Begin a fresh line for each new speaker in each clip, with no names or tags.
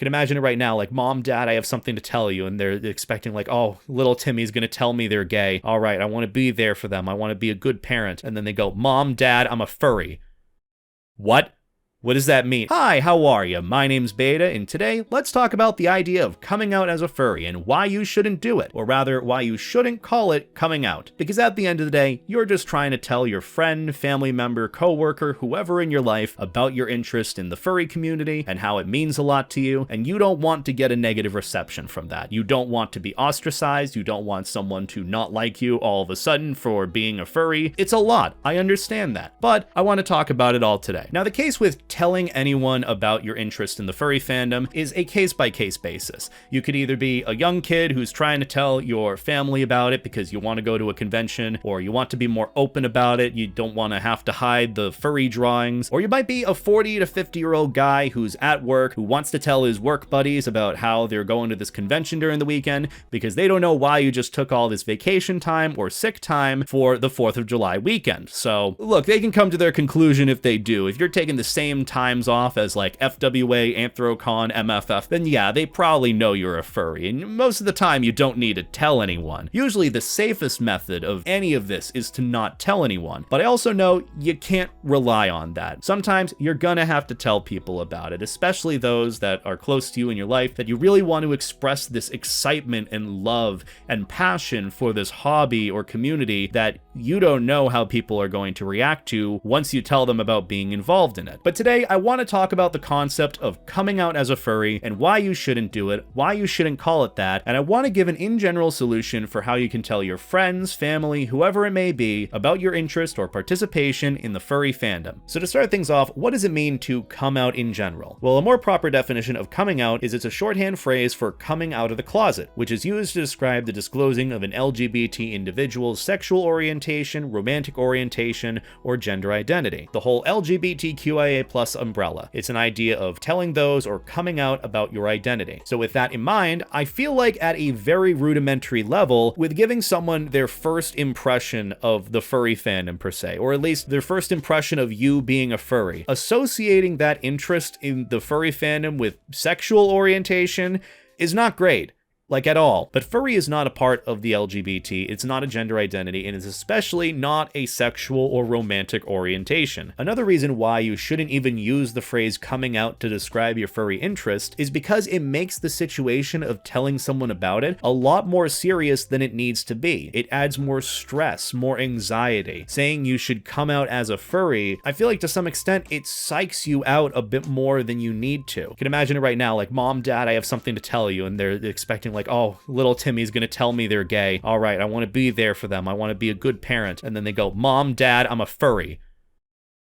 can imagine it right now, like, Mom, Dad, I have something to tell you, and they're expecting like, oh, little Timmy's gonna tell me they're gay. All right, I want to be there for them. I want to be a good parent. And then they go, Mom, Dad, I'm a furry. What? What does that mean? Hi, how are you? My name's Beta, and today, let's talk about the idea of coming out as a furry and why you shouldn't do it, or rather, why you shouldn't call it coming out. Because at the end of the day, you're just trying to tell your friend, family member, coworker, whoever in your life about your interest in the furry community and how it means a lot to you, and you don't want to get a negative reception from that. You don't want to be ostracized, you don't want someone to not like you all of a sudden for being a furry. It's a lot, I understand that, but I want to talk about it all today. Now, the case with telling anyone about your interest in the furry fandom is a case-by-case basis. You could either be a young kid who's trying to tell your family about it because you want to go to a convention, or you want to be more open about it, you don't want to have to hide the furry drawings, or you might be a 40 to 50-year-old guy who's at work who wants to tell his work buddies about how they're going to this convention during the weekend because they don't know why you just took all this vacation time or sick time for the 4th of July weekend. So, look, they can come to their conclusion if they do. If you're taking the same times off as like FWA, Anthrocon, MFF, then yeah, they probably know you're a furry, and most of the time you don't need to tell anyone. Usually the safest method of any of this is to not tell anyone, but I also know you can't rely on that. Sometimes you're gonna have to tell people about it, especially those that are close to you in your life, that you really want to express this excitement and love and passion for this hobby or community that you don't know how people are going to react to once you tell them about being involved in it. But today I want to talk about the concept of coming out as a furry and why you shouldn't do it, why you shouldn't call it that, and I want to give an in-general solution for how you can tell your friends, family, whoever it may be, about your interest or participation in the furry fandom. So to start things off, what does it mean to come out in general? Well, a more proper definition of coming out is it's a shorthand phrase for coming out of the closet, which is used to describe the disclosing of an LGBT individual's sexual orientation, romantic orientation, or gender identity. The whole LGBTQIA+ umbrella. It's an idea of telling those or coming out about your identity. So with that in mind, I feel like at a very rudimentary level, with giving someone their first impression of the furry fandom per se, or at least their first impression of you being a furry, associating that interest in the furry fandom with sexual orientation is not great. Like at all. But furry is not a part of the LGBT, it's not a gender identity, and it's especially not a sexual or romantic orientation. Another reason why you shouldn't even use the phrase coming out to describe your furry interest is because it makes the situation of telling someone about it a lot more serious than it needs to be. It adds more stress, more anxiety. Saying you should come out as a furry, I feel like to some extent it psychs you out a bit more than you need to. You can imagine it right now, like, Mom, Dad, I have something to tell you, and they're expecting like, oh, little Timmy's gonna tell me they're gay. All right, I want to be there for them. I want to be a good parent. And then they go, Mom, Dad, I'm a furry.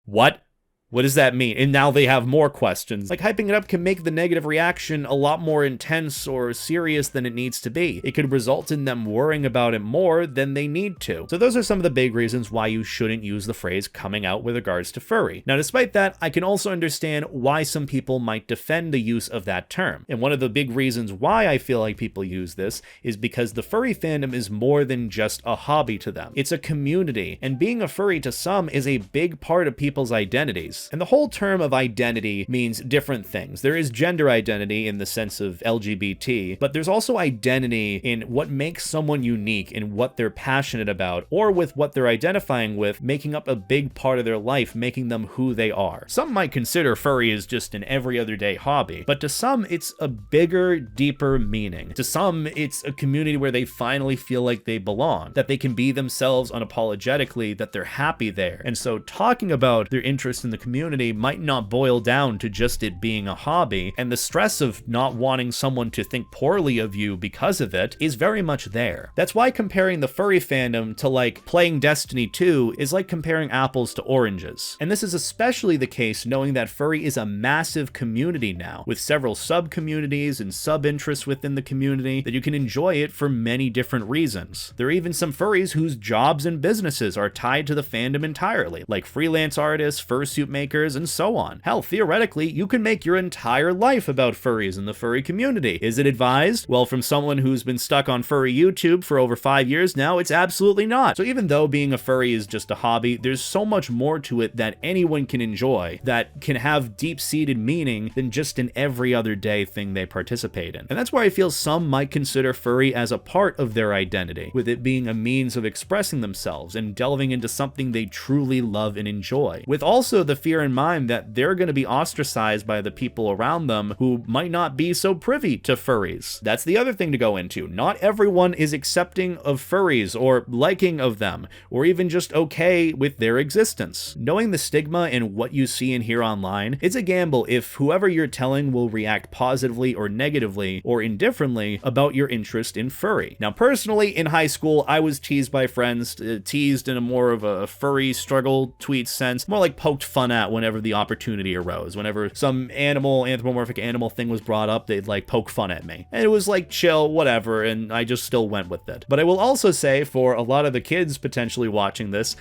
What? What does that mean? And now they have more questions. Like, hyping it up can make the negative reaction a lot more intense or serious than it needs to be. It could result in them worrying about it more than they need to. So those are some of the big reasons why you shouldn't use the phrase coming out with regards to furry. Now, despite that, I can also understand why some people might defend the use of that term. And one of the big reasons why I feel like people use this is because the furry fandom is more than just a hobby to them. It's a community, and being a furry to some is a big part of people's identities. And the whole term of identity means different things. There is gender identity in the sense of LGBT, but there's also identity in what makes someone unique in what they're passionate about, or with what they're identifying with, making up a big part of their life, making them who they are. Some might consider furry as just an every other day hobby, but to some it's a bigger, deeper meaning. To some, it's a community where they finally feel like they belong, that they can be themselves unapologetically, that they're happy there. And so talking about their interest in the community might not boil down to just it being a hobby, and the stress of not wanting someone to think poorly of you because of it is very much there. That's why comparing the furry fandom to like playing Destiny 2 is like comparing apples to oranges. And this is especially the case knowing that furry is a massive community now, with several sub-communities and sub-interests within the community that you can enjoy it for many different reasons. There are even some furries whose jobs and businesses are tied to the fandom entirely, like freelance artists, fursuit makers, makers, and so on. Hell, theoretically, you can make your entire life about furries and the furry community. Is it advised? Well, from someone who's been stuck on furry YouTube for over 5 years now, it's absolutely not. So even though being a furry is just a hobby, there's so much more to it that anyone can enjoy that can have deep-seated meaning than just an every other day thing they participate in. And that's why I feel some might consider furry as a part of their identity, with it being a means of expressing themselves and delving into something they truly love and enjoy, with also the fear in mind that they're going to be ostracized by the people around them who might not be so privy to furries. That's the other thing to go into. Not everyone is accepting of furries or liking of them, or even just okay with their existence. Knowing the stigma and what you see and hear online, it's a gamble if whoever you're telling will react positively or negatively or indifferently about your interest in furry. Now, personally, in high school, I was teased by friends, teased in a more of a furry struggle tweet sense, more like poked fun at whenever the opportunity arose. Whenever some anthropomorphic animal thing was brought up, they'd like poke fun at me. And it was like chill, whatever, and I just still went with it. But I will also say, for a lot of the kids potentially watching this,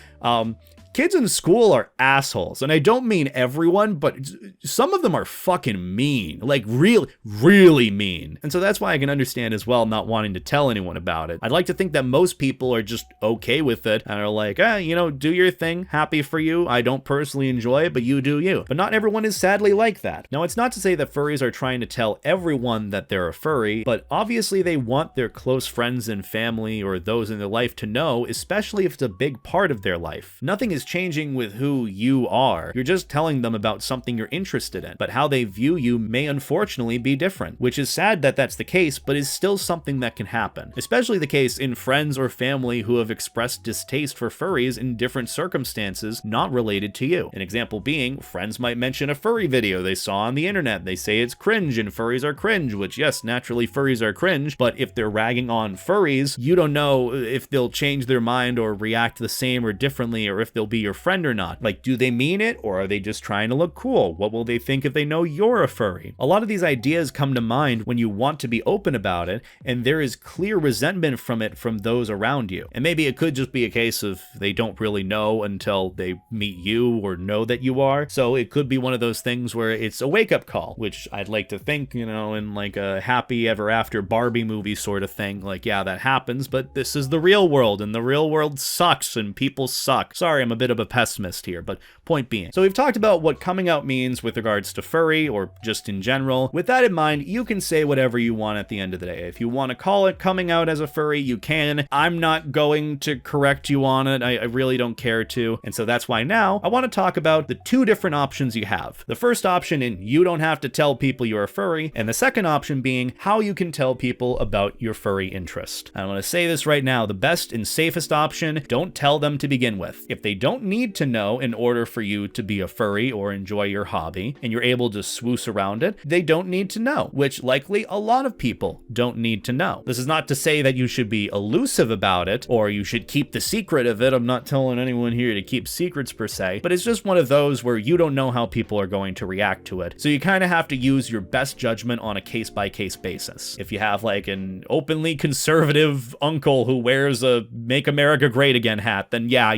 kids in school are assholes, and I don't mean everyone, but some of them are fucking mean, like really mean. And so that's why I can understand as well not wanting to tell anyone about it. I'd like to think that most people are just okay with it and are like, do your thing, happy for you. I don't personally enjoy it, but you do you. But not everyone is sadly like that. Now, it's not to say that furries are trying to tell everyone that they're a furry, but obviously they want their close friends and family or those in their life to know, especially if it's a big part of their life. Nothing is changing with who you are. You're just telling them about something you're interested in, but how they view you may unfortunately be different, which is sad that that's the case, but is still something that can happen. Especially the case in friends or family who have expressed distaste for furries in different circumstances not related to you. An example being, friends might mention a furry video they saw on the internet. They say it's cringe and furries are cringe, which yes, naturally furries are cringe, but if they're ragging on furries, you don't know if they'll change their mind or react the same or differently, or if they'll be your friend or not. Like, do they mean it, or are they just trying to look cool? What will they think if they know you're a furry? A lot of these ideas come to mind when you want to be open about it, and there is clear resentment from it from those around you. And maybe it could just be a case of they don't really know until they meet you or know that you are. So it could be one of those things where it's a wake-up call, which I'd like to think, in like a happy ever after Barbie movie sort of thing. Like, yeah, that happens, but this is the real world, and the real world sucks, and people suck. Sorry, I'm a bit of a pessimist here, but point being. So we've talked about what coming out means with regards to furry, or just in general. With that in mind, you can say whatever you want at the end of the day. If you want to call it coming out as a furry, you can. I'm not going to correct you on it. I really don't care to. And so that's why now I want to talk about the two different options you have. The first option in you don't have to tell people you're a furry, and the second option being how you can tell people about your furry interest. I want to say this right now, the best and safest option, don't tell them to begin with. If they don't need to know in order for you to be a furry or enjoy your hobby, and you're able to swoosh around it, they don't need to know, which likely a lot of people don't need to know. This is not to say that you should be elusive about it, or you should keep the secret of it. I'm not telling anyone here to keep secrets per se, but it's just one of those where you don't know how people are going to react to it. So you kind of have to use your best judgment on a case-by-case basis. If you have like an openly conservative uncle who wears a Make America Great Again hat, then yeah,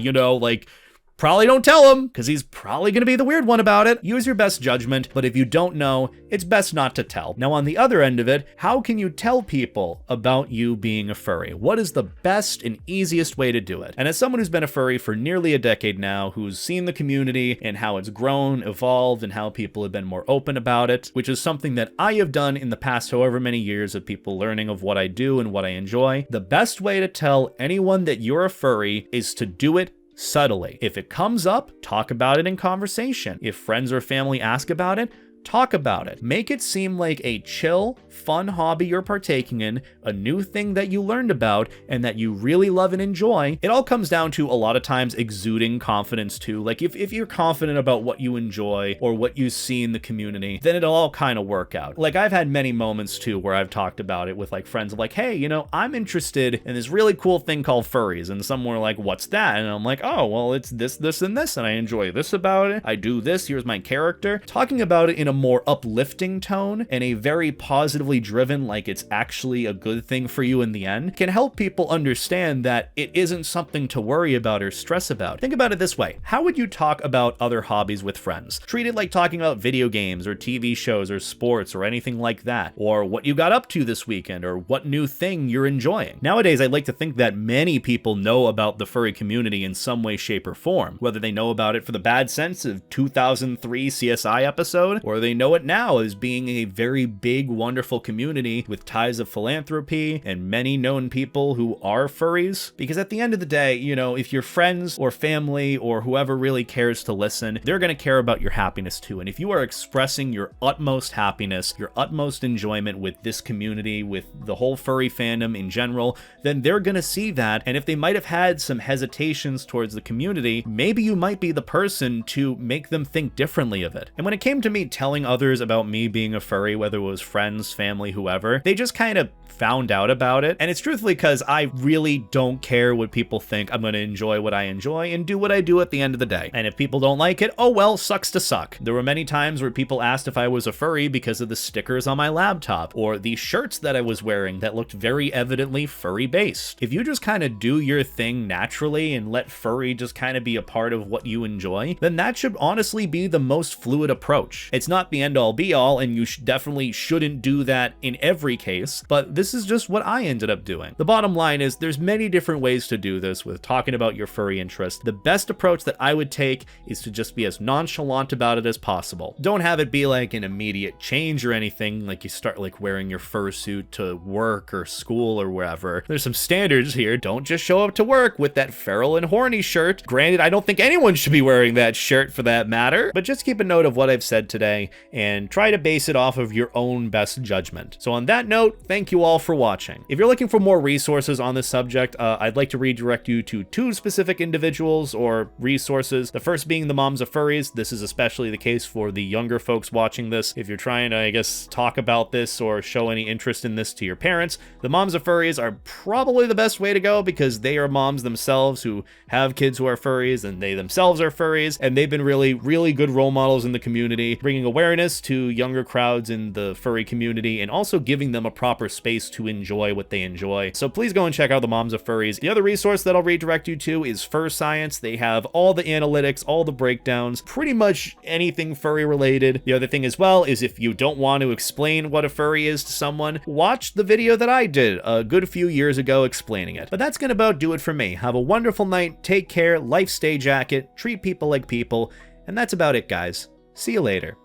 probably don't tell him, because he's probably going to be the weird one about it. Use your best judgment, but if you don't know, it's best not to tell. Now, on the other end of it, how can you tell people about you being a furry? What is the best and easiest way to do it? And as someone who's been a furry for nearly a decade now, who's seen the community and how it's grown, evolved, and how people have been more open about it, which is something that I have done in the past however many years of people learning of what I do and what I enjoy, the best way to tell anyone that you're a furry is to do it subtly. If it comes up, talk about it in conversation. If friends or family ask about it, talk about it. Make it seem like a chill, fun hobby you're partaking in, a new thing that you learned about and that you really love and enjoy. It all comes down to a lot of times exuding confidence too. Like if you're confident about what you enjoy or what you see in the community, then it'll all kind of work out. Like I've had many moments too where I've talked about it with like friends of like, hey, I'm interested in this really cool thing called furries. And some were like, what's that? And I'm like, oh, well, it's this, and this, and I enjoy this about it. I do this. Here's my character. Talking about it in a a more uplifting tone and a very positively driven, like it's actually a good thing for you in the end, can help people understand that it isn't something to worry about or stress about. Think about it this way. How would you talk about other hobbies with friends? Treat it like talking about video games or TV shows or sports or anything like that, or what you got up to this weekend or what new thing you're enjoying. Nowadays, I'd like to think that many people know about the furry community in some way, shape, or form, whether they know about it for the bad sense of 2003 CSI episode, or they know it now as being a very big, wonderful community with ties of philanthropy and many known people who are furries. Because at the end of the day, you know, if your friends or family or whoever really cares to listen, they're going to care about your happiness too. And if you are expressing your utmost happiness, your utmost enjoyment with this community, with the whole furry fandom in general, then they're going to see that. And if they might have had some hesitations towards the community, maybe you might be the person to make them think differently of it. And when it came to me telling others about me being a furry, whether it was friends, family, whoever, they just kind of found out about it. And it's truthfully because I really don't care what people think. I'm going to enjoy what I enjoy and do what I do at the end of the day. And if people don't like it, oh well, sucks to suck. There were many times where people asked if I was a furry because of the stickers on my laptop or the shirts that I was wearing that looked very evidently furry based. If you just kind of do your thing naturally and let furry just kind of be a part of what you enjoy, then that should honestly be the most fluid approach. It's not the end all be all, and you definitely shouldn't do that in every case, but this is just what I ended up doing. The bottom line is there's many different ways to do this with talking about your furry interest. The best approach that I would take is to just be as nonchalant about it as possible. Don't have it be like an immediate change or anything, like you start like wearing your fursuit to work or school or wherever. There's some standards here. Don't just show up to work with that feral and horny shirt. Granted, I don't think anyone should be wearing that shirt for that matter, but just keep a note of what I've said today and try to base it off of your own best judgment. So on that note, thank you all for watching. If you're looking for more resources on this subject, I'd like to redirect you to two specific individuals or resources. The first being the Moms of Furries. This is especially the case for the younger folks watching this. If you're trying to, I guess, talk about this or show any interest in this to your parents, the Moms of Furries are probably the best way to go because they are moms themselves who have kids who are furries and they themselves are furries, and they've been really, really good role models in the community, bringing awareness to younger crowds in the furry community and also giving them a proper space to enjoy what they enjoy. So please go and check out the Moms of Furries. The other resource that I'll redirect you to is Fur Science. They have all the analytics, all the breakdowns, pretty much anything furry related. The other thing as well is if you don't want to explain what a furry is to someone, watch the video that I did a good few years ago explaining it. But that's gonna about do it for me. Have a wonderful night, take care, life stay jacket, treat people like people, and that's about it, guys. See you later.